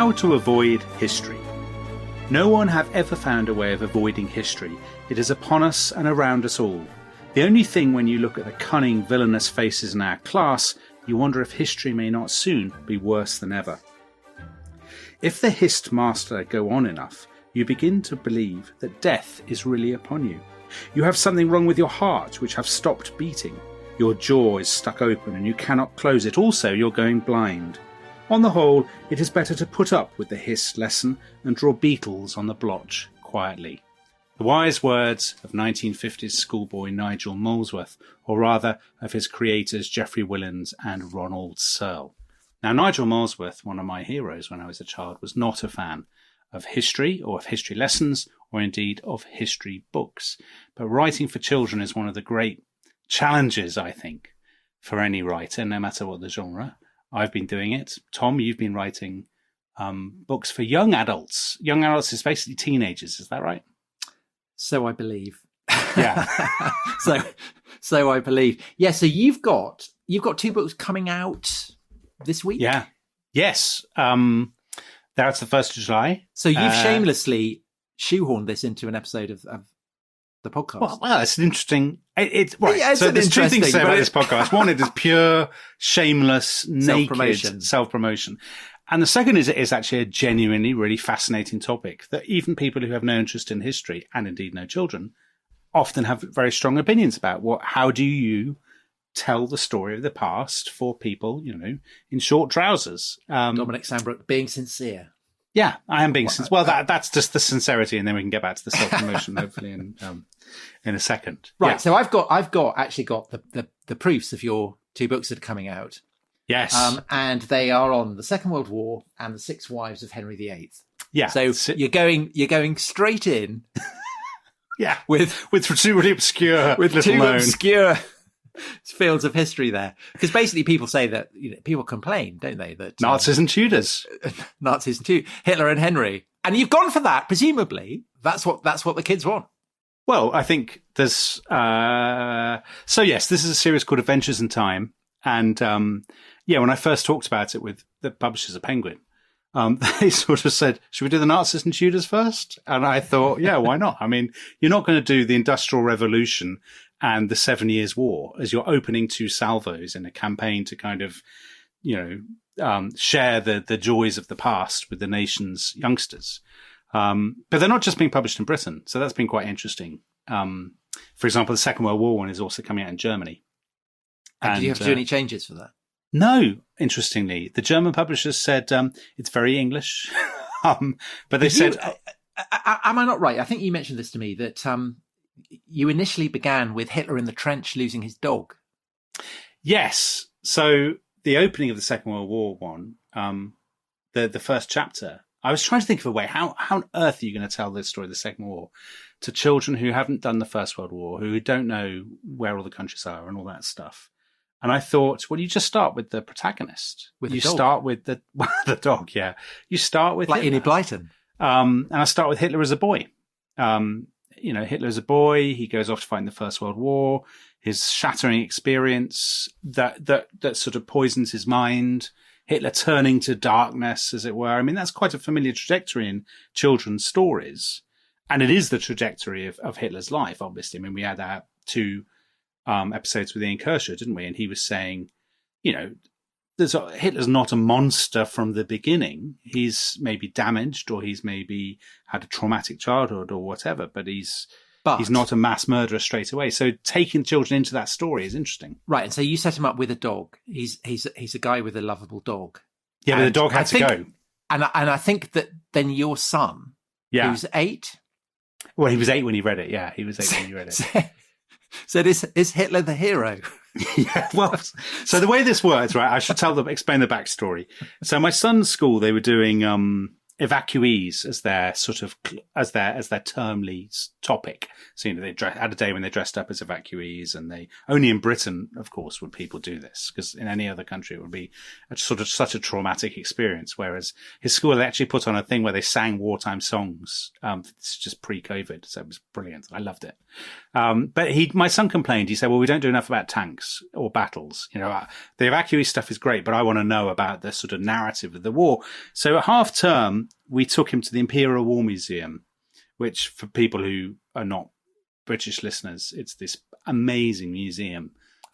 How to avoid history. No one have ever found a way of avoiding history. It is upon us and around us all. The only thing when you look at the cunning, villainous faces in our class, you wonder if history may not soon be worse than ever. If the hist master go on enough, you begin to believe that death is really upon you. You have something wrong with your heart which have stopped beating. Your jaw is stuck open and you cannot close it. Also, you're going blind. On the whole, it is better to put up with the hist lesson and draw beetles on the blotch quietly. The wise words of 1950s schoolboy Nigel Molesworth, or rather of his creators Geoffrey Willans and Ronald Searle. Now, Nigel Molesworth, one of my heroes when I was a child, was not a fan of history or of history lessons or indeed of history books. But writing for children is one of the great challenges, I think, for any writer, no matter what the genre. I've been doing it. Tom, you've been writing books for young adults. Young adults is basically teenagers, is that right? So I believe. Yeah. so I believe. Yeah, so you've got 2 books coming out this week? Yeah. Yes. That's the 1st of July. So you've shamelessly shoehorned this into an episode of the podcast. Well, it's an interesting. It's right. Yeah, so there's 2 things to say about but this podcast. One, it is pure, shameless, naked Self-promotion. self-promotion. And the second is it is actually a genuinely really fascinating topic that even people who have no interest in history, and indeed no children, often have very strong opinions about. How do you tell the story of the past for people, in short trousers? Dominic Sandbrook being sincere. Yeah, I am being sincere. Well, that's just the sincerity, and then we can get back to the self-promotion hopefully in a second. Right. Yeah. So I've got the proofs of your 2 books that are coming out. Yes. And they are on the Second World War and the 6 Wives of Henry VIII. Yeah. So you're going straight in. Yeah. With 2 really obscure, with little 2 known. obscure fields of history there, because basically people say that people complain, don't they, that Nazis and Tudors, Nazis and Tudors, Hitler and Henry, and you've gone for that. Presumably, that's what the kids want. Well, I think there's so yes, this is a series called Adventures in Time, and when I first talked about it with the publishers of Penguin, they sort of said, "Should we do the Nazis and Tudors first?" And I thought, yeah, why not? I mean, you're not going to do the Industrial Revolution and the 7 Years' War as your opening 2 salvos in a campaign to kind of, share the joys of the past with the nation's youngsters. But they're not just being published in Britain. So that's been quite interesting. For example, the Second World War one is also coming out in Germany. And did you have to do any changes for that? No, interestingly. The German publishers said it's very English. But they said... am I not right? I think you mentioned this to me, that you initially began with Hitler in the trench losing his dog. Yes. So the opening of the Second World War one, the first chapter, I was trying to think of a way. How on earth are you going to tell this story of the Second World War to children who haven't done the First World War, who don't know where all the countries are and all that stuff? And I thought, well, you just start with the protagonist. Start with the dog, yeah. You start with like Hitler. Enid Blyton. And I start with Hitler as a boy. Hitler as a boy, he goes off to fight in the First World War, his shattering experience that sort of poisons his mind, Hitler turning to darkness, as it were. I mean, that's quite a familiar trajectory in children's stories. And it is the trajectory of Hitler's life, obviously. I mean, we had our 2 episodes with Ian Kershaw, didn't we? And he was saying, Hitler's not a monster from the beginning. He's maybe damaged, or he's maybe had a traumatic childhood or whatever, but he's not a mass murderer straight away. So taking children into that story is interesting. Right. And so you set him up with a dog. He's a guy with a lovable dog. Yeah, but the dog had to go. And I think that then your son, who's 8. Well, he was 8 when he read it. Yeah, he was 8 when he read it. So is Hitler the hero? Yeah, well, so the way this works, right, I should explain the backstory. So my son's school, they were doing evacuees as their sort of as their term leads topic. So they had a day when they dressed up as evacuees, and they only in Britain, of course, would people do this, because in any other country it would be sort of such a traumatic experience. Whereas his school, they actually put on a thing where they sang wartime songs. It's just pre-COVID, so it was brilliant. I loved it. But my son complained. He said, "Well, we don't do enough about tanks or battles. The evacuee stuff is great, but I want to know about the sort of narrative of the war." So at half term, we took him to the Imperial War Museum, which, for people who are not British listeners, it's this amazing museum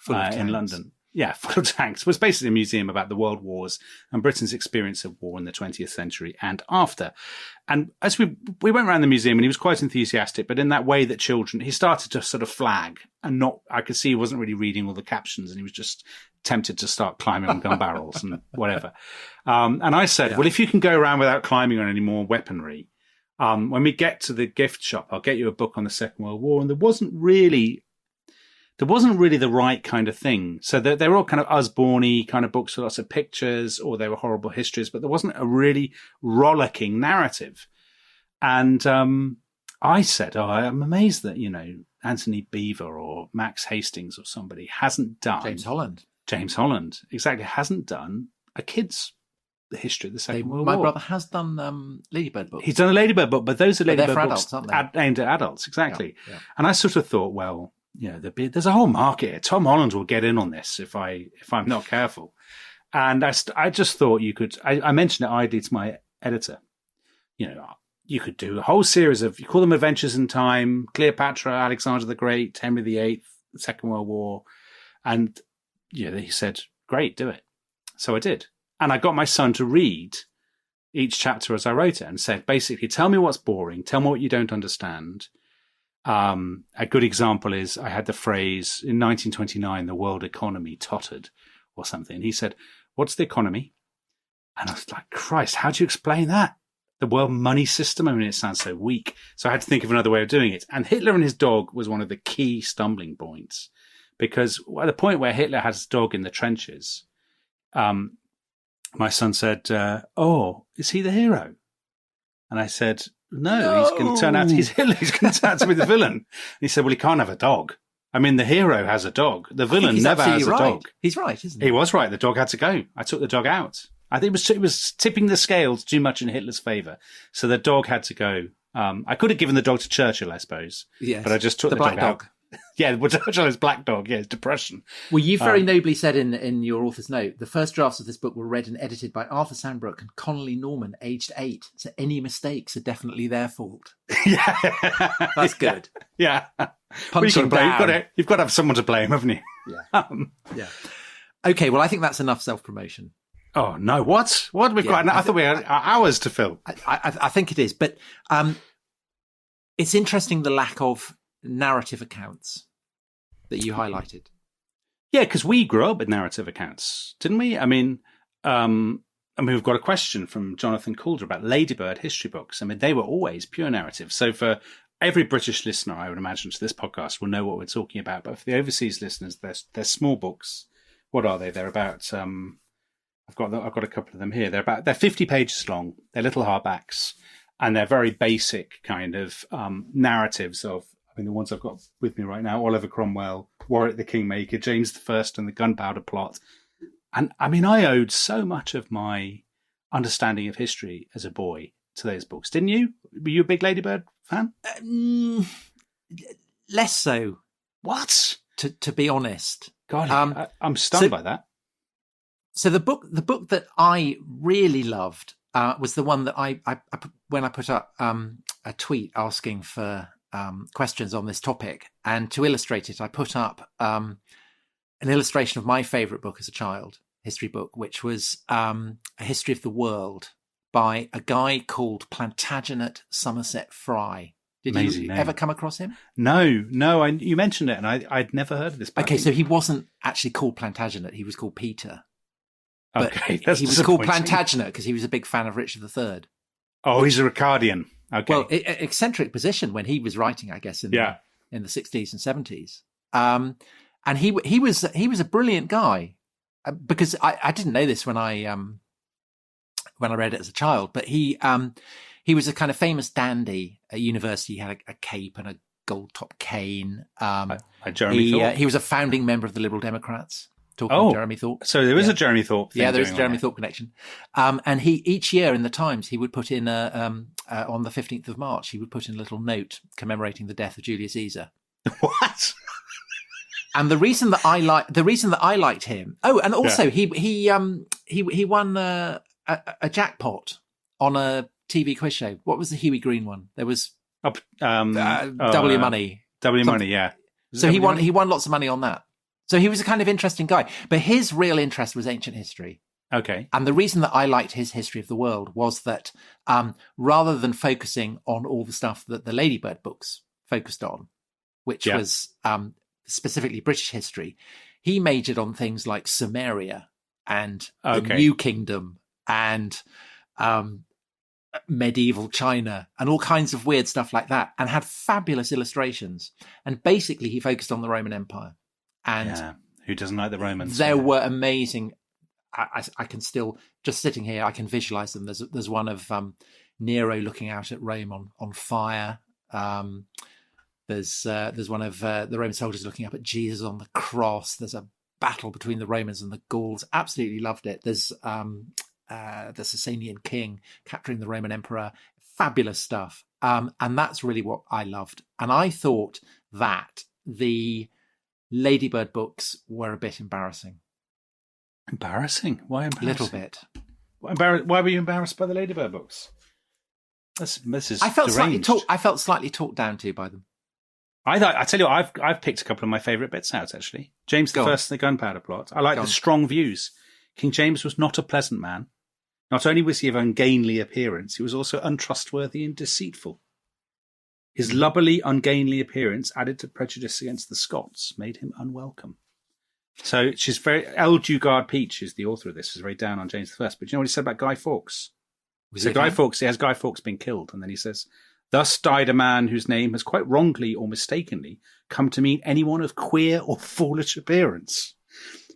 in London. Yeah, full of tanks. It was basically a museum about the world wars and Britain's experience of war in the 20th century and after. And as we went around the museum, and he was quite enthusiastic, but in that way that children, he started to sort of flag and I could see he wasn't really reading all the captions, and he was just tempted to start climbing on gun barrels and whatever. And I said, well, if you can go around without climbing on any more weaponry, when we get to the gift shop, I'll get you a book on the Second World War. And there wasn't really the right kind of thing. So they were all kind of Usborne-y kind of books with lots of pictures, or they were horrible histories, but there wasn't a really rollicking narrative. And I said, I'm amazed that, Anthony Beevor or Max Hastings or somebody hasn't done... James Holland, exactly, hasn't done a kid's history of the Second World War. My brother has done Ladybird books. He's done a Ladybird book, but those are Ladybird books adults, aren't they? Aimed at adults, exactly. Yeah. And I sort of thought, well, there's a whole market here. Tom Holland will get in on this if I'm not careful. And I just thought I mentioned it idly to my editor. You could do a whole series of, you call them Adventures in Time, Cleopatra, Alexander the Great, Henry VIII, the Second World War. And he said, great, do it. So I did. And I got my son to read each chapter as I wrote it and said, basically, tell me what's boring. Tell me what you don't understand. A good example is I had the phrase, in 1929, the world economy tottered or something. And he said, what's the economy? And I was like, Christ, how do you explain that? The world money system? I mean, it sounds so weak. So I had to think of another way of doing it. And Hitler and his dog was one of the key stumbling points, because at the point where Hitler had his dog in the trenches, my son said, is he the hero? And I said, no. He's going to turn out, he's Hitler. He's going to turn out to be the villain. And he said, well, he can't have a dog. I mean, the hero has a dog. The villain never has a dog. He's right, isn't he? He was right. The dog had to go. I took the dog out. I think it was tipping the scales too much in Hitler's favour. So the dog had to go. I could have given the dog to Churchill, I suppose. Yes. But I just took the dog out. Yeah, well, Churchill's black dog. Yeah, it's depression. Well, you very nobly said in your author's note, the first drafts of this book were read and edited by Arthur Sandbrook and Connolly Norman, aged 8. So any mistakes are definitely their fault. Yeah. That's good. Yeah. Punching down. You've got to have someone to blame, haven't you? Yeah. Yeah. Okay, well, I think that's enough self-promotion. Oh, no. What? We've got... I thought we had hours to fill. I think it is. But it's interesting, the lack of narrative accounts that you highlighted. Yeah, because we grew up with narrative accounts, didn't we? I mean, we've got a question from Jonathan Calder about Ladybird history books. I mean, they were always pure narrative. So for every British listener, I would imagine, to this podcast will know what we're talking about. But for the overseas listeners, they're small books. What are they? They're about... I've got a couple of them here. They're 50 pages long. They're little hardbacks, and they're very basic kind of narratives of, I mean, the ones I've got with me right now: Oliver Cromwell, Warwick the Kingmaker, James I and the Gunpowder Plot. And I mean, I owed so much of my understanding of history as a boy to those books. Didn't you? Were you a big Ladybird fan? Less so. What? To be honest. God, I'm stunned by that. So the book that I really loved was the one that I when I put up a tweet asking for questions on this topic, and to illustrate it, I put up an illustration of my favourite book as a child, history book, which was a history of the world by a guy called Plantagenet Somerset Fry. Did you ever come across him? No. You mentioned it, and I'd never heard of this book. Okay, so he wasn't actually called Plantagenet; he was called Peter. But okay, he was called Plantagenet because he was a big fan of Richard III. Oh, he's a Ricardian. Okay. Well, eccentric position when he was writing, I guess, in the 60s and 70s. And he was a brilliant guy, because I didn't know this when I when I read it as a child. But he was a kind of famous dandy at university. He had a cape and a gold top cane. Jeremy Thorpe. He was a founding member of the Liberal Democrats. Talking of Jeremy Thorpe. So there is a Jeremy Thorpe thing. Yeah, there is a Jeremy Thorpe connection. And he, each year in the Times, he would put in on the 15th of March, he would put in a little note commemorating the death of Julius Caesar. What? And the reason that I liked him. Oh, and also he won a jackpot on a TV quiz show. What was the Huey Green one? There was W Money. W Money, yeah. So he won lots of money on that. So he was a kind of interesting guy, but his real interest was ancient history. Okay. And the reason that I liked his history of the world was that rather than focusing on all the stuff that the Ladybird books focused on, which was specifically British history, he majored on things like Sumeria and the New Kingdom and medieval China and all kinds of weird stuff like that, and had fabulous illustrations. And basically he focused on the Roman Empire. And who doesn't like the Romans? There were amazing. I can still, just sitting here, I can visualize them. There's one of Nero looking out at Rome on fire. There's one of the Roman soldiers looking up at Jesus on the cross. There's a battle between the Romans and the Gauls. Absolutely loved it. There's the Sasanian king capturing the Roman emperor. Fabulous stuff. And that's really what I loved. And I thought that the Ladybird books were a bit embarrassing. Embarrassing? Why embarrassing? A little bit. Why were you embarrassed by the Ladybird books? This is I felt deranged. slightly talked down to by them. I tell you what, I've picked a couple of my favourite bits out, actually. James the First and the Gunpowder Plot. I like the strong views. King James was not a pleasant man. Not only was he of ungainly appearance, he was also untrustworthy and deceitful. His lubberly, ungainly appearance, added to prejudice against the Scots, made him unwelcome. So she's L. Dugard Peach is the author of this, is very down on James I. But do you know what he said about Guy Fawkes? So Guy Fawkes been killed, and then he says, "Thus died a man whose name has quite wrongly or mistakenly come to mean anyone of queer or foolish appearance.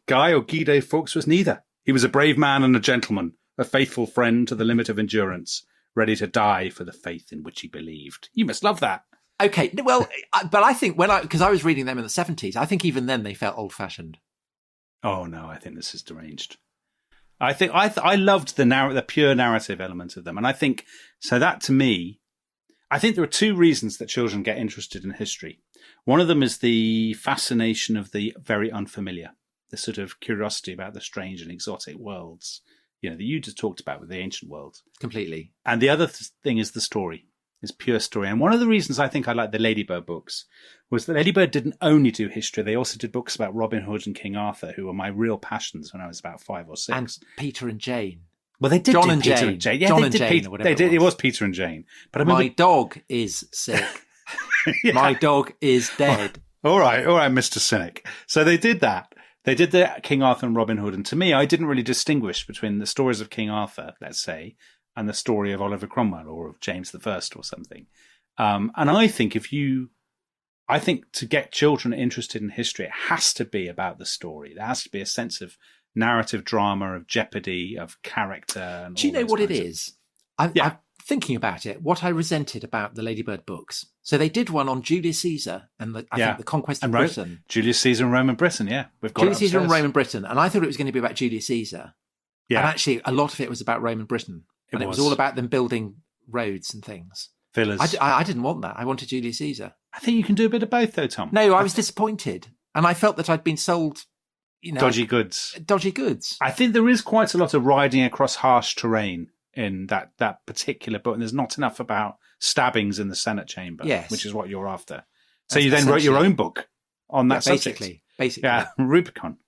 Guy or Guido Fawkes was neither. He was a brave man and a gentleman, a faithful friend to the limit of endurance, ready to die for the faith in which he believed." You must love that. Okay, well, but I think because I was reading them in the 70s, I think even then they felt old-fashioned. Oh no, I think this is deranged. I think I loved the pure narrative element of them, and I think so. That to me, I think there are two reasons that children get interested in history. One of them is the fascination of the very unfamiliar, the sort of curiosity about the strange and exotic worlds, that you just talked about with the ancient world. Completely. And the other thing is the story, is pure story. And one of the reasons I think I like the Ladybird books was that Ladybird didn't only do history. They also did books about Robin Hood and King Arthur, who were my real passions when I was about 5 or 6. And Peter and Jane. Well, they did John do and Peter Jane. and Jane. Yeah, John they and did Jane, Peter, or whatever they did. it It was Peter and Jane. But I remember, my dog is sick. Yeah. My dog is dead. All right, Mr. Cynic. So they did that. They did the King Arthur and Robin Hood. And to me, I didn't really distinguish between the stories of King Arthur, let's say, and the story of Oliver Cromwell or of James I or something. And I think to get children interested in history, it has to be about the story. There has to be a sense of narrative drama, of jeopardy, of character. And do you know what it is? I'm thinking about it. What I resented about the Ladybird books. So they did one on Julius Caesar and I think the conquest of Britain. Julius Caesar and Roman Britain, yeah. We've got Julius Caesar and Roman Britain. And I thought it was going to be about Julius Caesar. Yeah. And actually, a lot of it was about Roman Britain. And it was all about them building roads and things. Villas. I didn't want that. I wanted Julius Caesar. I think you can do a bit of both, though, Tom. No, I was disappointed. And I felt that I'd been sold, dodgy goods. Dodgy goods. I think there is quite a lot of riding across harsh terrain in that particular book. And there's not enough about stabbings in the Senate chamber, which is what you're after. So you then wrote your own book on that subject. Basically. Yeah, Rubicon.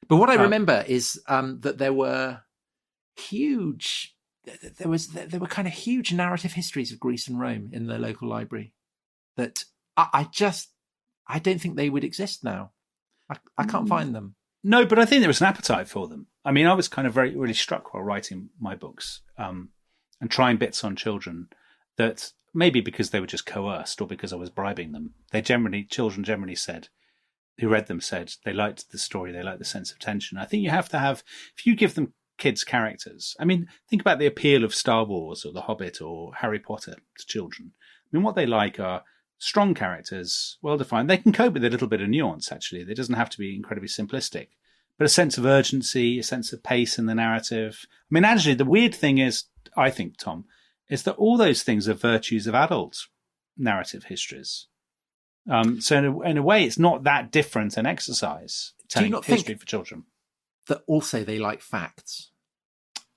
But what I remember is that there were huge... There were kind of huge narrative histories of Greece and Rome in the local library that I don't think they would exist now. I can't find them. No, but I think there was an appetite for them. I mean, I was kind of really struck while writing my books and trying bits on children that maybe because they were just coerced or because I was bribing them. Children generally said, who read them said they liked the story, they liked the sense of tension. I think you have to have, if you give them kids' characters. I mean, think about the appeal of Star Wars or The Hobbit or Harry Potter to children. I mean, what they like are strong characters, well-defined. They can cope with a little bit of nuance, actually. It doesn't have to be incredibly simplistic. But a sense of urgency, a sense of pace in the narrative. I mean, actually, the weird thing is, I think, Tom, is that all those things are virtues of adult narrative histories. So in a way, it's not that different an exercise telling history for children. That also they like facts.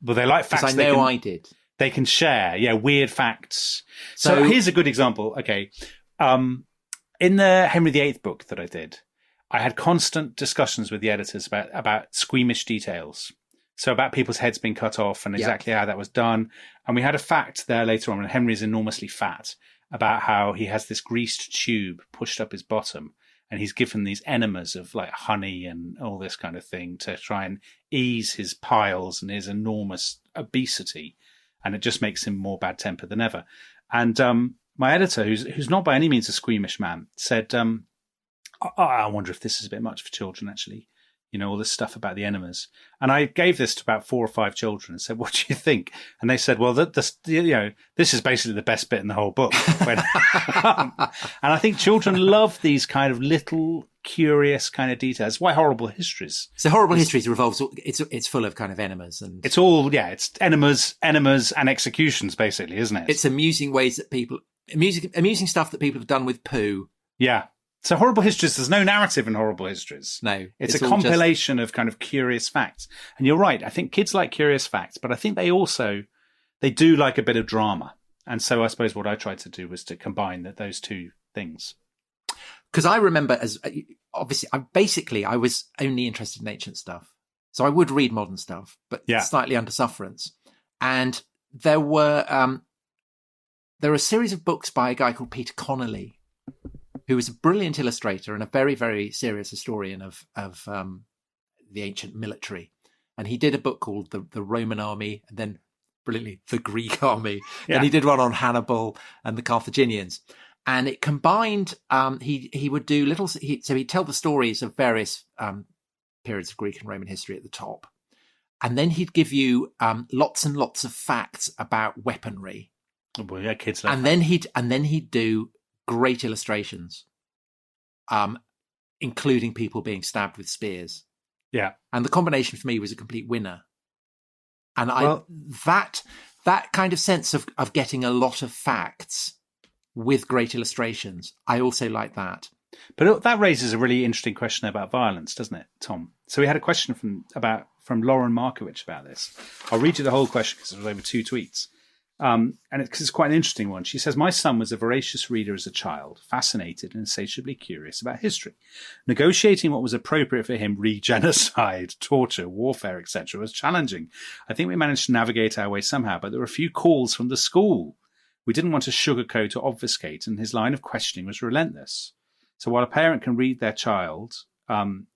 Well, they like facts. I know I did. They can share, weird facts. So here's a good example. Okay. In the Henry VIII book that I did, I had constant discussions with the editors about squeamish details. So about people's heads being cut off and exactly how that was done. And we had a fact there later on when Henry's enormously fat about how he has this greased tube pushed up his bottom. And he's given these enemas of like honey and all this kind of thing to try and ease his piles and his enormous obesity. And it just makes him more bad-tempered than ever. And my editor, who's not by any means a squeamish man, said, I wonder if this is a bit much for children, actually. All this stuff about the enemas. And I gave this to about 4 or 5 children and said, what do you think? And they said, well, this is basically the best bit in the whole book. And I think children love these kind of little curious kind of details. Why Horrible Histories? So Horrible Histories revolves, it's full of kind of enemas. And it's all, it's enemas and executions, basically, isn't it? It's amusing ways that amusing stuff that people have done with poo. Yeah. So Horrible Histories, there's no narrative in Horrible Histories. No. It's a compilation of kind of curious facts. And you're right. I think kids like curious facts, but I think they do like a bit of drama. And so I suppose what I tried to do was to combine those two things. Because I remember obviously, I was only interested in ancient stuff. So I would read modern stuff, but slightly under sufferance. And there were a series of books by a guy called Peter Connolly, who was a brilliant illustrator and a very, very serious historian of the ancient military. And he did a book called The Roman Army, and then brilliantly The Greek Army. Yeah. And he did one on Hannibal and the Carthaginians. And it combined, he would do so he'd tell the stories of various periods of Greek and Roman history at the top. And then he'd give you lots and lots of facts about weaponry. Oh boy, yeah, kids love and that. then he'd do great illustrations, including people being stabbed with spears. Yeah. And the combination for me was a complete winner. And that kind of sense of getting a lot of facts with great illustrations, I also like that. But that raises a really interesting question about violence, doesn't it, Tom? So we had a question from Lauren Markowitz about this. I'll read you the whole question because it was over 2 tweets. And it's quite an interesting one. She says, my son was a voracious reader as a child, fascinated and insatiably curious about history. Negotiating what was appropriate for him, genocide, torture, warfare, etc., was challenging. I think we managed to navigate our way somehow, but there were a few calls from the school. We didn't want to sugarcoat or obfuscate, and his line of questioning was relentless. So while a parent can read their child, and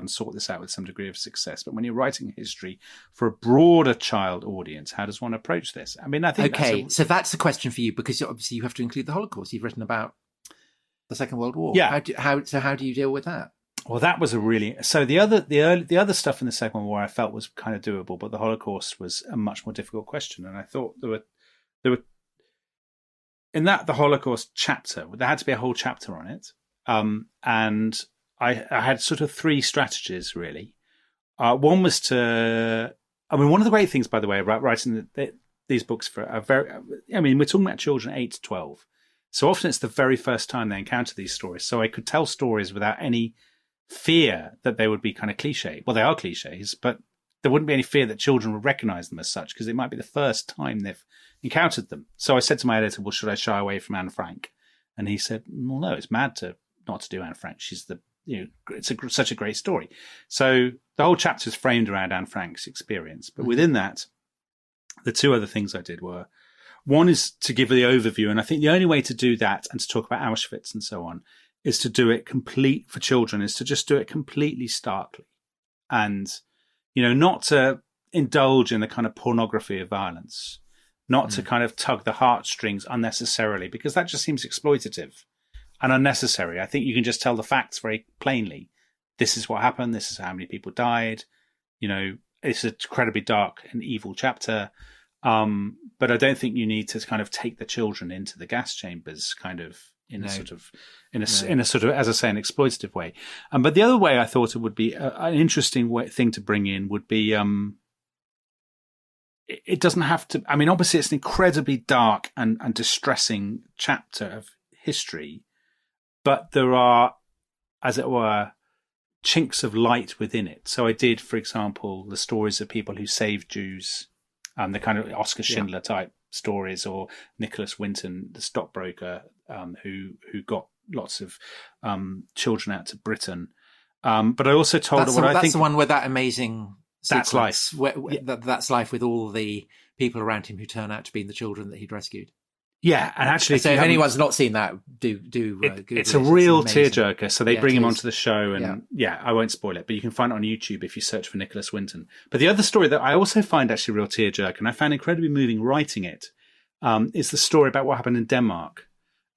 sort this out with some degree of success. But when you're writing history for a broader child audience, how does one approach this? I mean, I think so that's a question for you, because obviously you have to include the Holocaust. You've written about the Second World War. Yeah. How do you deal with that? Well, that was the other stuff in the Second World War I felt was kind of doable, but the Holocaust was a much more difficult question. And I thought there were in the Holocaust chapter, there had to be a whole chapter on it. And I had sort of 3 strategies, really. One was one of the great things, by the way, about writing these books we're talking about children 8 to 12. So often it's the very first time they encounter these stories. So I could tell stories without any fear that they would be kind of cliche. Well, they are cliches, but there wouldn't be any fear that children would recognize them as such, because it might be the first time they've encountered them. So I said to my editor, well, should I shy away from Anne Frank? And he said, well, no, it's mad not to do Anne Frank. She's it's such a great story. So the whole chapter is framed around Anne Frank's experience. But within that, the 2 other things I did were, one is to give the overview. And I think the only way to do that and to talk about Auschwitz and so on is to do it for children, is to just do it completely starkly. And, not to indulge in the kind of pornography of violence, not to kind of tug the heartstrings unnecessarily, because that just seems exploitative and unnecessary. I think you can just tell the facts very plainly. This is what happened. This is how many people died. it's an incredibly dark and evil chapter. But I don't think you need to kind of take the children into the gas chambers kind of in a sort of, as I say, an exploitative way. But the other way I thought it would be an interesting thing to bring in would be, it doesn't have to, I mean, obviously it's an incredibly dark and distressing chapter of history, but there are, as it were, chinks of light within it. So I did, for example, the stories of people who saved Jews, the kind of Oscar Schindler type stories, or Nicholas Winton, the stockbroker, who got lots of children out to Britain. But I also told her that's the one with that amazing That's Life. That's Life, with all the people around him who turn out to be the children that he'd rescued. Yeah, and actually, so if anyone's not seen that, do Google it's a real tearjerker. So they bring him onto the show, and I won't spoil it, but you can find it on YouTube if you search for Nicholas Winton. But the other story that I also find actually real tearjerker, and I found incredibly moving writing it, is the story about what happened in Denmark,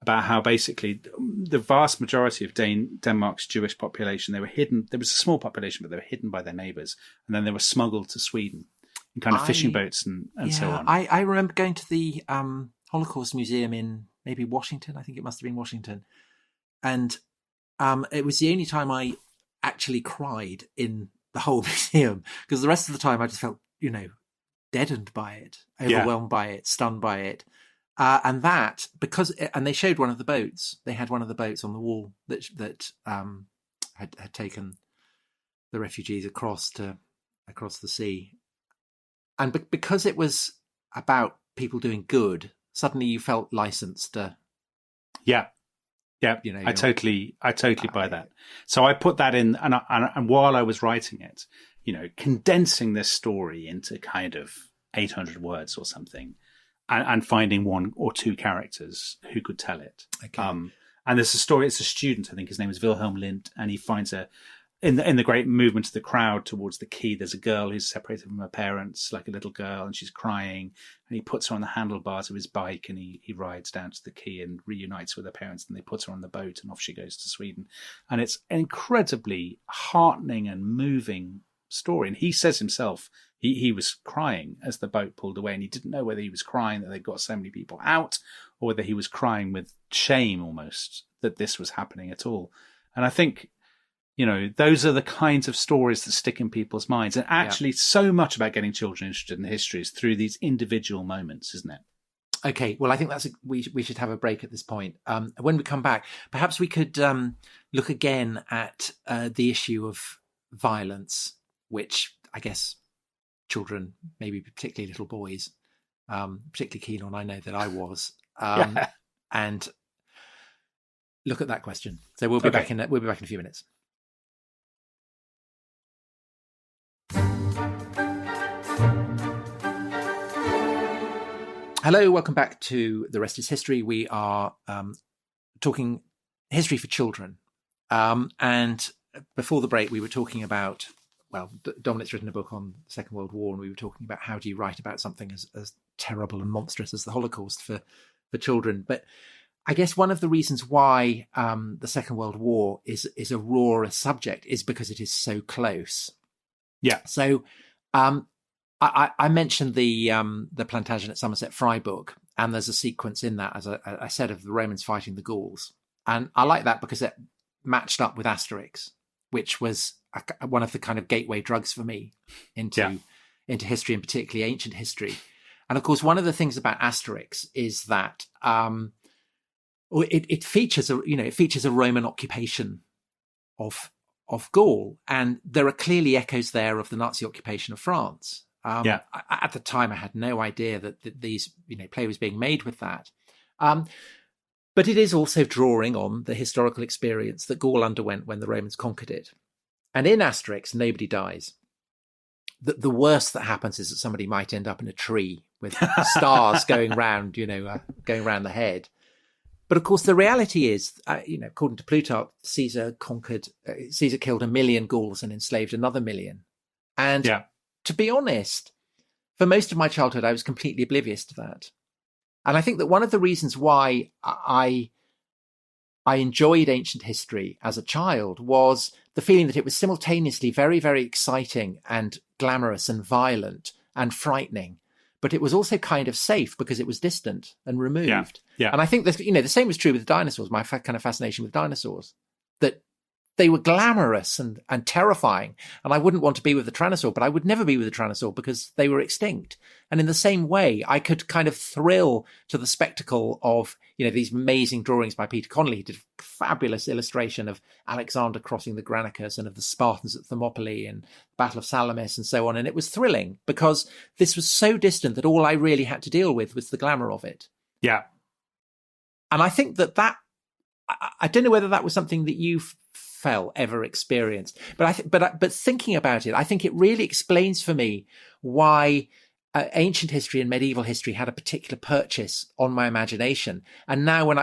about how basically the vast majority of Denmark's Jewish population, they were hidden. There was a small population, but they were hidden by their neighbours, and then they were smuggled to Sweden in kind of fishing boats and so on. I remember going to the Holocaust Museum in maybe Washington. I think it must have been Washington. And it was the only time I actually cried in the whole museum, because the rest of the time I just felt, deadened by it, overwhelmed by it, stunned by it. And that, and they showed one of the boats. They had one of the boats on the wall that had taken the refugees across the sea. And because it was about people doing good, suddenly you felt licensed to. Yeah. I totally buy that. So I put that in, and while I was writing it, condensing this story into kind of 800 words or something, and finding one or two characters who could tell it. Okay. And there's a story. It's a student. I think his name is Wilhelm Lindt, and he finds in the great movement of the crowd towards the quay, there's a girl who's separated from her parents, like a little girl, and she's crying, and he puts her on the handlebars of his bike, and he rides down to the quay and reunites with her parents, and they put her on the boat, and off she goes to Sweden. And it's an incredibly heartening and moving story. And he says himself, he was crying as the boat pulled away, and he didn't know whether he was crying that they'd got so many people out, or whether he was crying with shame almost that this was happening at all. And I think, those are the kinds of stories that stick in people's minds. And actually, so much about getting children interested in history is through these individual moments, isn't it? Okay, well, I think we should have a break at this point. When we come back, perhaps we could look again at the issue of violence, which I guess children, maybe particularly little boys, particularly keen on. I know that I was, and look at that question. So we'll be back in a few minutes. Hello, welcome back to The Rest is History. We are talking history for children. And before the break, we were talking about, Dominic's written a book on the Second World War, and we were talking about how do you write about something as terrible and monstrous as the Holocaust for children. But I guess one of the reasons why the Second World War is a raw subject is because it is so close. Yeah. So I mentioned the Plantagenet at Somerset Freiburg, and there's a sequence in that, as I said, of the Romans fighting the Gauls. And I like that because it matched up with Asterix, which was one of the kind of gateway drugs for me into history, and particularly ancient history. And of course, one of the things about Asterix is that it features a Roman occupation of Gaul, and there are clearly echoes there of the Nazi occupation of France. At the time, I had no idea that these play was being made with that. But it is also drawing on the historical experience that Gaul underwent when the Romans conquered it. And in Asterix, nobody dies. The worst that happens is that somebody might end up in a tree with stars going round the head. But of course, the reality is, according to Plutarch, Caesar killed 1 million Gauls and enslaved another 1 million. And to be honest, for most of my childhood, I was completely oblivious to that. And I think that one of the reasons why I enjoyed ancient history as a child was the feeling that it was simultaneously very, very exciting and glamorous and violent and frightening, but it was also kind of safe because it was distant and removed. Yeah. And I think that, the same was true with dinosaurs, my kind of fascination with dinosaurs, that they were glamorous and terrifying. And I wouldn't want to be with the Tyrannosaur, but I would never be with the Tyrannosaur because they were extinct. And in the same way, I could kind of thrill to the spectacle of, these amazing drawings by Peter Connolly. He did a fabulous illustration of Alexander crossing the Granicus and of the Spartans at Thermopylae and Battle of Salamis and so on. And it was thrilling because this was so distant that all I really had to deal with was the glamour of it. Yeah. And I think that I don't know whether that was something that you ever experienced, but thinking about it, I think it really explains for me why ancient history and medieval history had a particular purchase on my imagination. And now when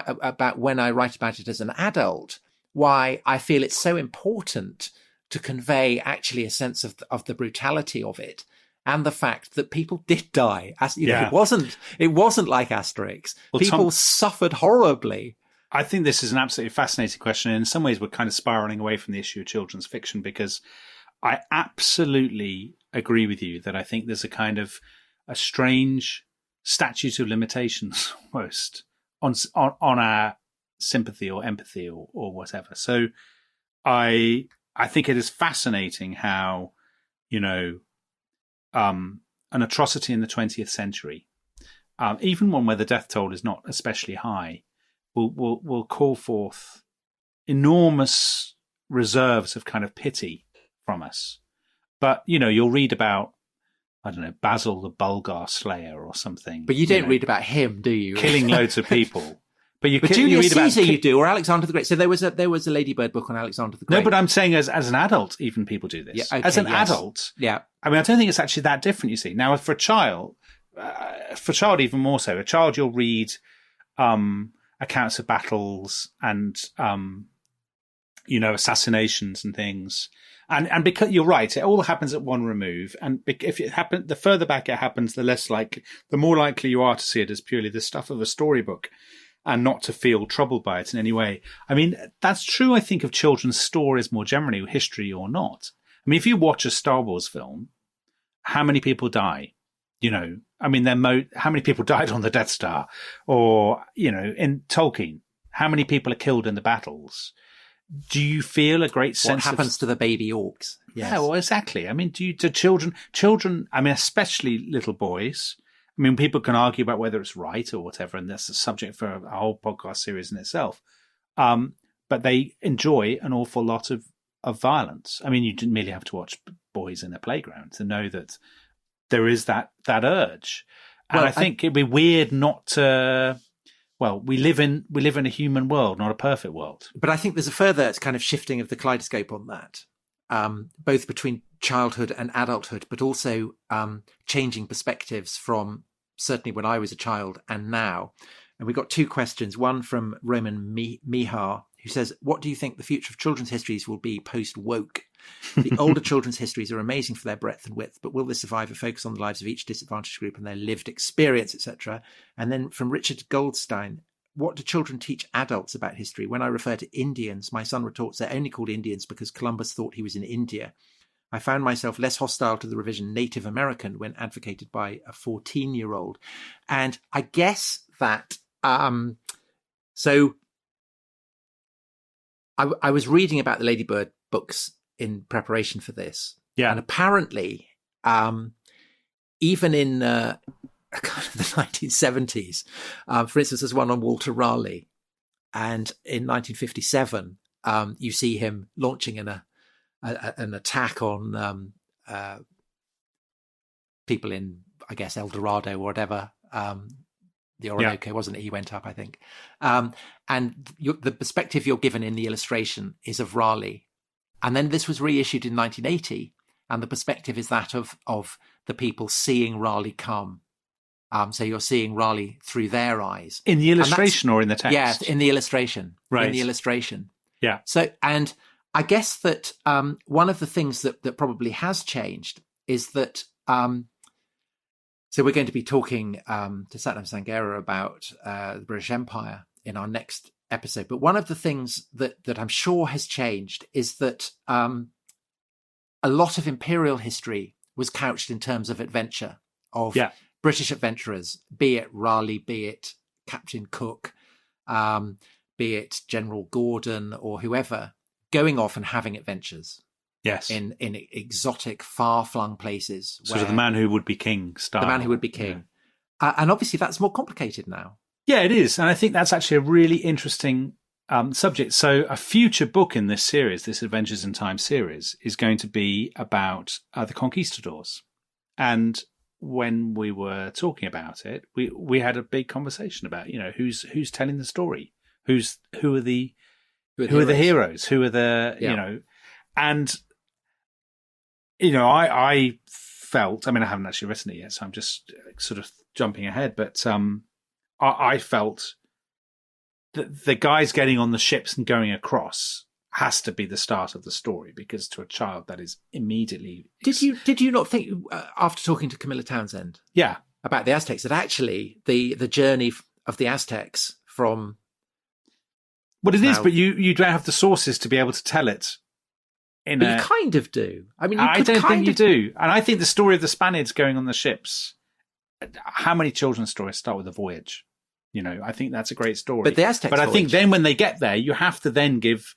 I write about it as an adult, why I feel it's so important to convey actually a sense of the brutality of it. And the fact that people did die, it wasn't like Asterix. Well, people suffered horribly. I think this is an absolutely fascinating question. And in some ways, we're kind of spiraling away from the issue of children's fiction, because I absolutely agree with you that I think there's a kind of a strange statute of limitations almost on our sympathy or empathy or whatever. So I think it is fascinating how, an atrocity in the 20th century, even one where the death toll is not especially high, will call forth enormous reserves of kind of pity from us. But, you'll read about, I don't know, Basil the Bulgar Slayer or something. But you don't read about him, do you? Killing loads of people. But you Julius read about Caesar you do, or Alexander the Great. So there was a Ladybird book on Alexander the Great. No, but I'm saying as an adult, even people do this. Yeah, okay, as an adult, yeah. I mean, I don't think it's actually that different, you see. Now, for a child even more so, a child you'll read accounts of battles and assassinations and things, and because you're right, it all happens at one remove, and if it happens, the further back it happens, the more likely you are to see it as purely the stuff of a storybook and not to feel troubled by it in any way. I mean, that's true, I think, of children's stories more generally, history or not. I mean, if you watch a Star Wars film, how many people die? How many people died on the Death Star? Or, in Tolkien, how many people are killed in the battles? Do you feel a great sense what happens to the baby orcs? Yes. Yeah, well, exactly. I mean, do children, I mean, especially little boys, I mean, people can argue about whether it's right or whatever, and that's a subject for a whole podcast series in itself. But they enjoy an awful lot of violence. I mean, you didn't merely have to watch boys in a playground to know that there is that urge. And I think it'd be weird not to. Well, we live in a human world, not a perfect world. But I think there's a further kind of shifting of the kaleidoscope on that, both between childhood and adulthood, but also changing perspectives from certainly when I was a child and now. And we got two questions. One from Roman Mihar, who says, "What do you think the future of children's histories will be post-woke? The older children's histories are amazing for their breadth and width, but will this survive a focus on the lives of each disadvantaged group and their lived experience, etc.?" And then from Richard Goldstein, "What do children teach adults about history? When I refer to Indians, my son retorts they're only called Indians because Columbus thought he was in India. I found myself less hostile to the revision Native American when advocated by a 14-year-old. And I guess that, so I was reading about the Ladybird books in preparation for this. Yeah. And apparently, even in kind of the 1970s, for instance, there's one on Walter Raleigh. And in 1957, you see him launching an attack on people in, I guess, El Dorado or whatever. The Orinoco, wasn't it? He went up, I think. And the perspective you're given in the illustration is of Raleigh. And then this was reissued in 1980, and the perspective is that of the people seeing Raleigh come. So you're seeing Raleigh through their eyes. In the illustration or in the text? Yeah, in the illustration. Right. In the illustration. Yeah. So, and I guess that one of the things that probably has changed is that, so we're going to be talking to Satnam Sanghera about the British Empire in our next episode. But one of the things that I'm sure has changed is that a lot of imperial history was couched in terms of adventure, of Yeah. British adventurers, be it Raleigh, be it Captain Cook, be it General Gordon or whoever, going off and having adventures. Yes. In exotic, far-flung places. Sort of the man who would be king style. The man who would be king. Yeah. And obviously that's more complicated now. Yeah, it is. And I think that's actually a really interesting subject. So a future book in this series, this Adventures in Time series, is going to be about the conquistadors. And when we were talking about it, we had a big conversation about, who's telling the story, who are the heroes, who are the, and I felt, I haven't actually written it yet, so I'm just sort of jumping ahead, but I felt that the guys getting on the ships and going across has to be the start of the story, because to a child that is immediately. Did you not think, after talking to Camilla Townsend, about the Aztecs, that actually the journey of the Aztecs from. Well, it is, but you don't have the sources to be able to tell it. You kind of do. I don't think you do. And I think the story of the Spaniards going on the ships, how many children's stories start with a voyage? I think that's a great story. But the Aztecs I think then when they get there, you have to then give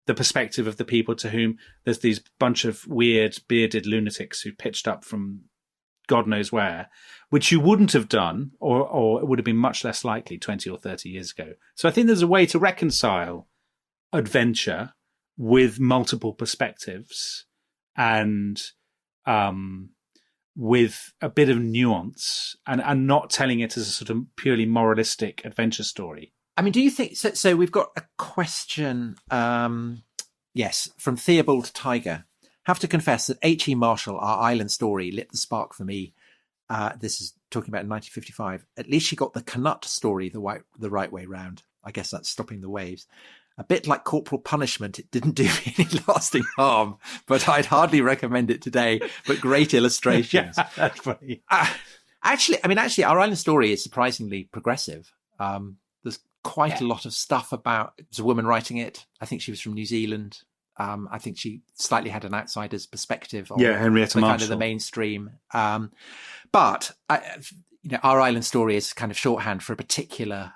the perspective of the people to whom there's these bunch of weird bearded lunatics who pitched up from God knows where, which you wouldn't have done, or it would have been much less likely 20 or 30 years ago. So I think there's a way to reconcile adventure with multiple perspectives and with a bit of nuance and not telling it as a sort of purely moralistic adventure story. Do you think so? We've got a question, yes, from Theobald Tiger. Have to confess that H.E. Marshall, Our Island Story, lit the spark for me. This is talking about 1955. At least she got the Canut story the right way round. I guess that's Stopping the Waves. A bit like Corporal Punishment, it didn't do me any lasting harm, but I'd hardly recommend it today. But great illustrations. Yeah, that's funny. Actually, Our Island Story is surprisingly progressive. There's quite a lot of stuff about. There's a woman writing it. I think she was from New Zealand. I think she slightly had an outsider's perspective on Henrietta Marshall, kind of the mainstream. But Our Island Story is kind of shorthand for a particular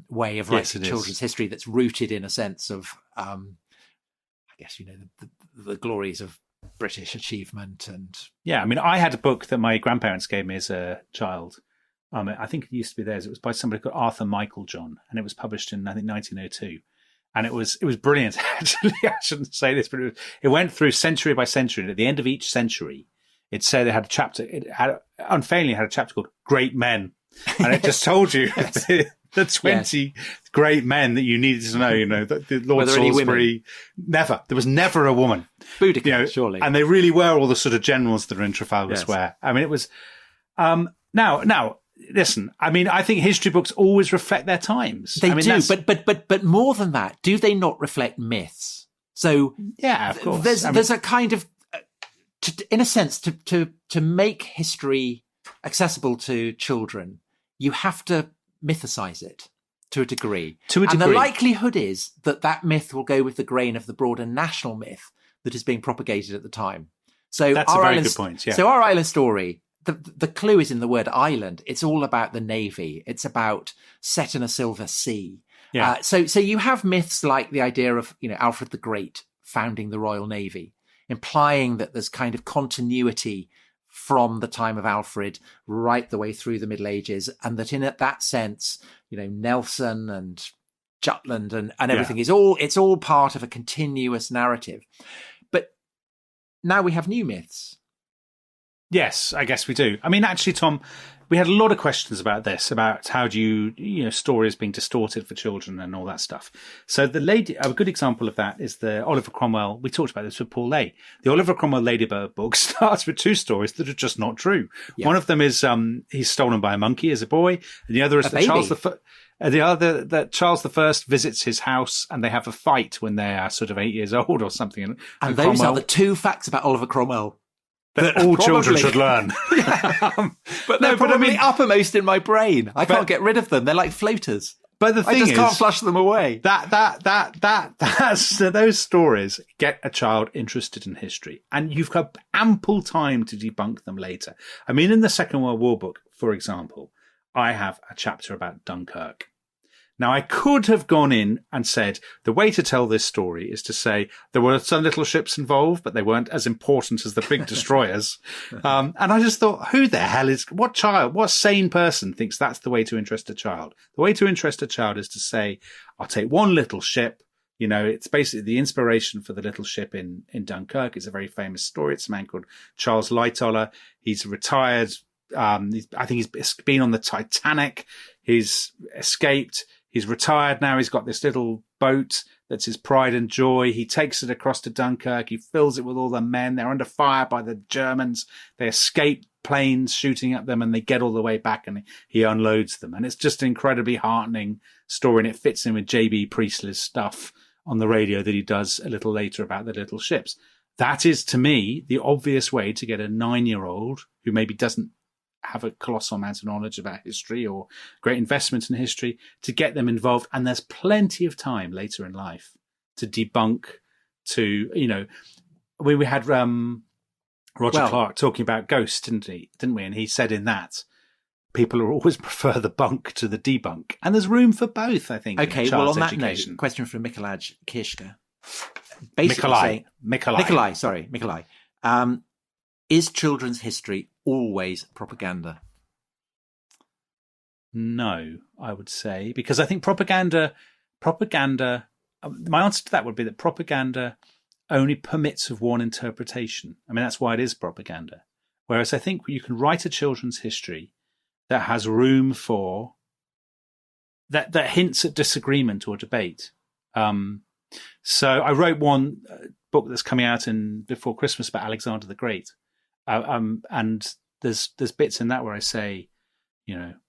way of writing children's history that's rooted in a sense of, I guess, the glories of British achievement. And I had a book that my grandparents gave me as a child. I think it used to be theirs. It was by somebody called Arthur Michael John, and it was published in, I think, 1902. And it was brilliant. Actually, I shouldn't say this, but it went through century by century. And at the end of each century, it said it had a chapter. It had unfailingly had a chapter called "Great Men," and it just told you the 20 great men that you needed to know. The Lord Salisbury. Never. There was never a woman. Boudicca, surely. And they really were all the sort of generals that are in Trafalgar Square. It was. Now. Listen, I think history books always reflect their times. They do, but more than that, do they not reflect myths? So yeah, of course. There's a kind of, in a sense, to make history accessible to children, you have to mythicize it to a degree. And the likelihood is that myth will go with the grain of the broader national myth that is being propagated at the time. So that's a very good point. Yeah. So Our Island Story. The clue is in the word island. It's all about the Navy. It's about set in a silver sea. Yeah. So you have myths like the idea of, Alfred the Great founding the Royal Navy, implying that there's kind of continuity from the time of Alfred right the way through the Middle Ages. And that in that sense, Nelson and Jutland and everything it's all part of a continuous narrative. But now we have new myths. Yes, I guess we do. Actually, Tom, we had a lot of questions about this, about how do you stories being distorted for children and all that stuff. So a good example of that is the Oliver Cromwell. We talked about this with Paul Lay. The Oliver Cromwell Ladybird book starts with two stories that are just not true. Yeah. One of them is he's stolen by a monkey as a boy, and the other is that Charles I visits his house and they have a fight when they are sort of 8 years old or something. And those are the two facts about Oliver Cromwell that all children should learn. But they're uppermost in my brain. I can't get rid of them. They're like floaters. But the thing I just is, can't flush them away. That's those stories get a child interested in history, and you've got ample time to debunk them later. I mean, in the Second World War book, for example, I have a chapter about Dunkirk. Now, I could have gone in and said the way to tell this story is to say there were some little ships involved, but they weren't as important as the big destroyers. And I just thought, what sane person thinks that's the way to interest a child? The way to interest a child is to say, I'll take one little ship. You know, it's basically the inspiration for the little ship in Dunkirk. It's a very famous story. It's a man called Charles Lightoller. He's retired. I think he's been on the Titanic. He's escaped. He's retired now. He's got this little boat that's his pride and joy. He takes it across to Dunkirk. He fills it with all the men. They're under fire by the Germans. They escape planes shooting at them, and they get all the way back, and he unloads them. And it's just an incredibly heartening story, and it fits in with J.B. Priestley's stuff on the radio that he does a little later about the little ships. That is, to me, the obvious way to get a 9-year-old who maybe doesn't have a colossal amount of knowledge about history or great investment in history, to get them involved. And there's plenty of time later in life to debunk, we had Roger Clark talking about ghosts, didn't we? And he said in that people always prefer the bunk to the debunk. And there's room for both, I think. Okay, well, on that note, question from Mikolaj Kirschke. Basically Mikolaj. Is children's history always propaganda? No, I would say, because I think propaganda, my answer to that would be that propaganda only permits of one interpretation. I mean, that's why it is propaganda. Whereas I think you can write a children's history that has room for, that hints at disagreement or debate. So I wrote one book that's coming out before Christmas about Alexander the Great. And there's bits in that where I say,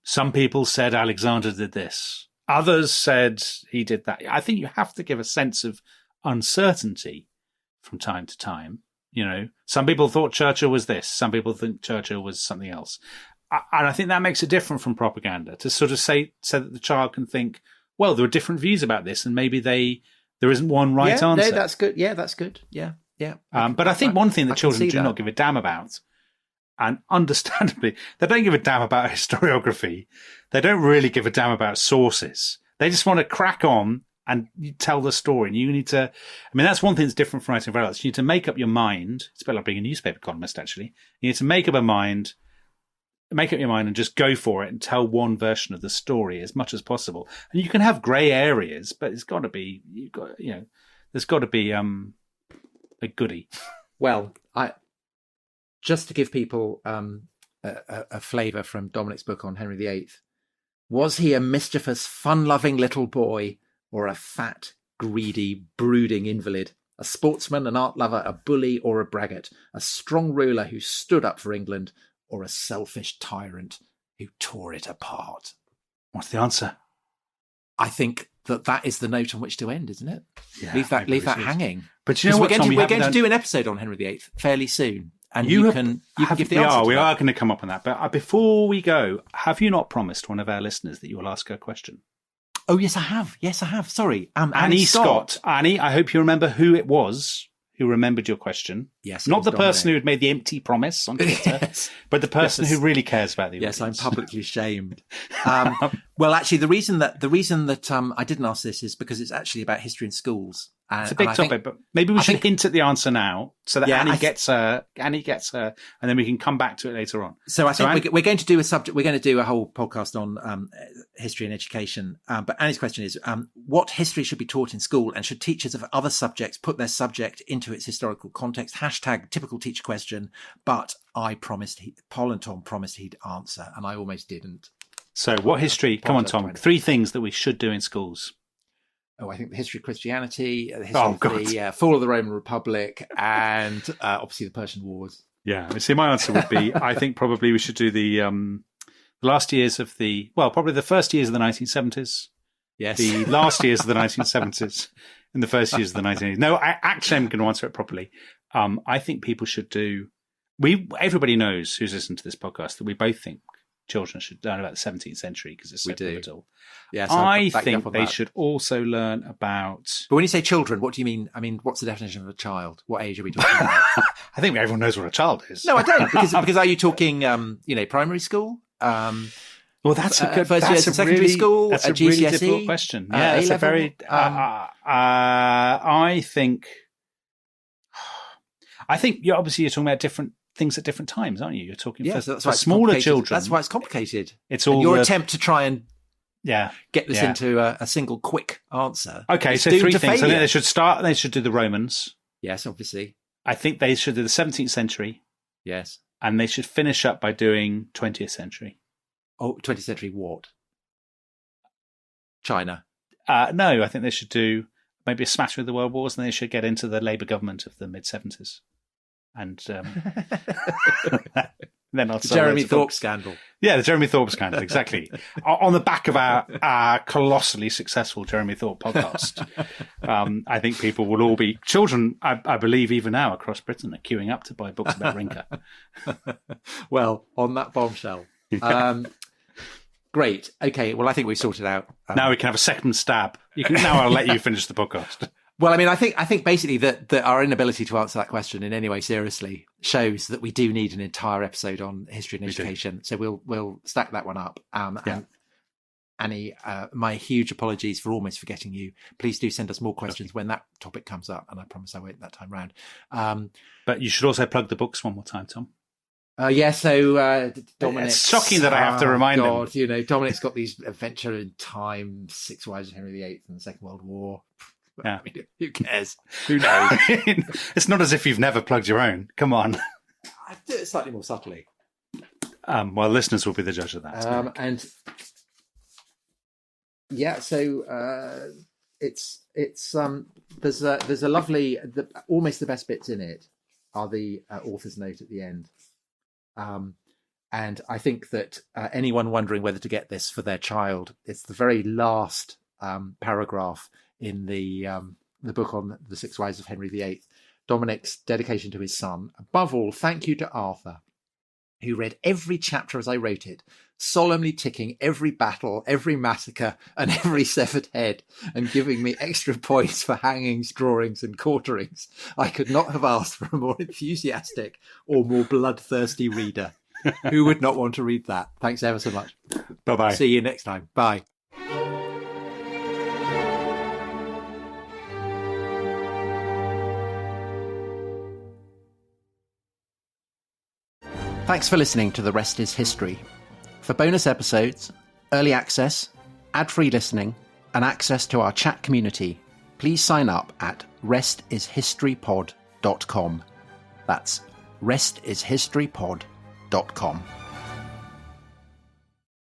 some people said Alexander did this. Others said he did that. I think you have to give a sense of uncertainty from time to time. Some people thought Churchill was this. Some people think Churchill was something else. And I think that makes it different from propaganda, to sort of say, so that the child can think, well, there are different views about this, and maybe there isn't one right answer. No, that's good. Yeah, that's good. Yeah. But I think one thing that children do not give a damn about, and understandably, they don't give a damn about historiography. They don't really give a damn about sources. They just want to crack on and tell the story. And you need to, that's one thing that's different from writing for adults. You need to make up your mind. It's a bit like being a newspaper columnist, actually. You need to make up your mind and just go for it and tell one version of the story as much as possible. And you can have grey areas, but there's got to be a goodie. Well, just to give people a flavour from Dominic's book on Henry VIII, was he a mischievous, fun-loving little boy, or a fat, greedy, brooding invalid? A sportsman, an art lover, a bully, or a braggart? A strong ruler who stood up for England, or a selfish tyrant who tore it apart? What's the answer? I think that is the note on which to end, isn't it? Yeah, leave that hanging. But you know what, we're going to do an episode on Henry VIII fairly soon, and you can give the answer. We are going to come up on that. But before we go, have you not promised one of our listeners that you will ask her a question? Oh, yes, I have. Sorry, Annie Scott. Annie, I hope you remember who it was who remembered your question. Yes, not the person who had made the empty promise on Twitter, yes. But the person who really cares about the audience. Yes, I'm publicly shamed. Well, actually, the reason that I didn't ask this is because it's actually about history in schools. It's a big topic, but maybe we should hint at the answer now so that Annie gets her, and then we can come back to it later on. So I think we're going to do we're going to do a whole podcast on history and education. But Annie's question is, what history should be taught in school, and should teachers of other subjects put their subject into its historical context? # typical teacher question. But Paul and Tom promised he'd answer, and I almost didn't. So what history? Come on, Tom. 3 things that we should do in schools. Oh, I think the history of Christianity, the history of the fall of the Roman Republic, and obviously the Persian Wars. Yeah, see, my answer would be, I think probably we should do the last years of probably the first years of the 1970s. Yes. The last years of the 1970s and the first years of the 1980s. No, I'm going to answer it properly. I think people should do, everybody knows who's listened to this podcast that we both think children should learn about the 17th century because it's so pivotal. Yes, I think they should also learn about... But when you say children, what do you mean? I mean, what's the definition of a child? What age are we talking about? I think everyone knows what a child is. No, I don't. Because are you talking, primary school? Well, that's a good... First year secondary school? That's a GCSE? really difficult question. Yeah, it's a very... I think you're talking about different things at different times, aren't you? You're talking for smaller children. That's why it's complicated. It's all your attempt to try and get this Yeah. into a single quick answer. Okay, so 3 things. Failure. I think they should start. They should do the Romans. Yes, obviously. I think they should do the 17th century. Yes. And they should finish up by doing 20th century. Oh, 20th century what? China? No, I think they should do maybe a smattering of the World Wars, and they should get into the Labour government of the mid-70s. And then I'll Jeremy Thorpe scandal. Yeah, the Jeremy Thorpe scandal, exactly. On the back of our colossally successful Jeremy Thorpe podcast, I think people will all be... Children, I believe even now across Britain, are queuing up to buy books about Rinker. Well, on that bombshell. Great. Okay, well, I think we've sorted out... now we can have a second stab. Now I'll let you finish the podcast. Well, I mean, I think basically that our inability to answer that question in any way seriously shows that we do need an entire episode on history and education. So we'll stack that one up. And Annie, my huge apologies for almost forgetting you. Please do send us more questions when that topic comes up, and I promise I won't that time round. But you should also plug the books one more time, Tom. So Dominic. It's shocking that I have to remind him. Dominic's got these Adventure in Time, 6 Wives of Henry VIII and the Second World War. Yeah. I mean, who cares? Who knows? It's not as if you've never plugged your own. Come on. I do it slightly more subtly. Well, listeners will be the judge of that. So it's there's a lovely, almost the best bits in it are the author's note at the end. And I think that anyone wondering whether to get this for their child, it's the very last paragraph in the book on the 6 Wives of Henry VIII, Dominic's dedication to his son. Above all, thank you to Arthur, who read every chapter as I wrote it, solemnly ticking every battle, every massacre, and every severed head, and giving me extra points for hangings, drawings, and quarterings. I could not have asked for a more enthusiastic or more bloodthirsty reader. Who would not want to read that? Thanks ever so much. Bye-bye. See you next time. Bye. Thanks for listening to The Rest is History. For bonus episodes, early access, ad-free listening, and access to our chat community, please sign up at restishistorypod.com. That's restishistorypod.com.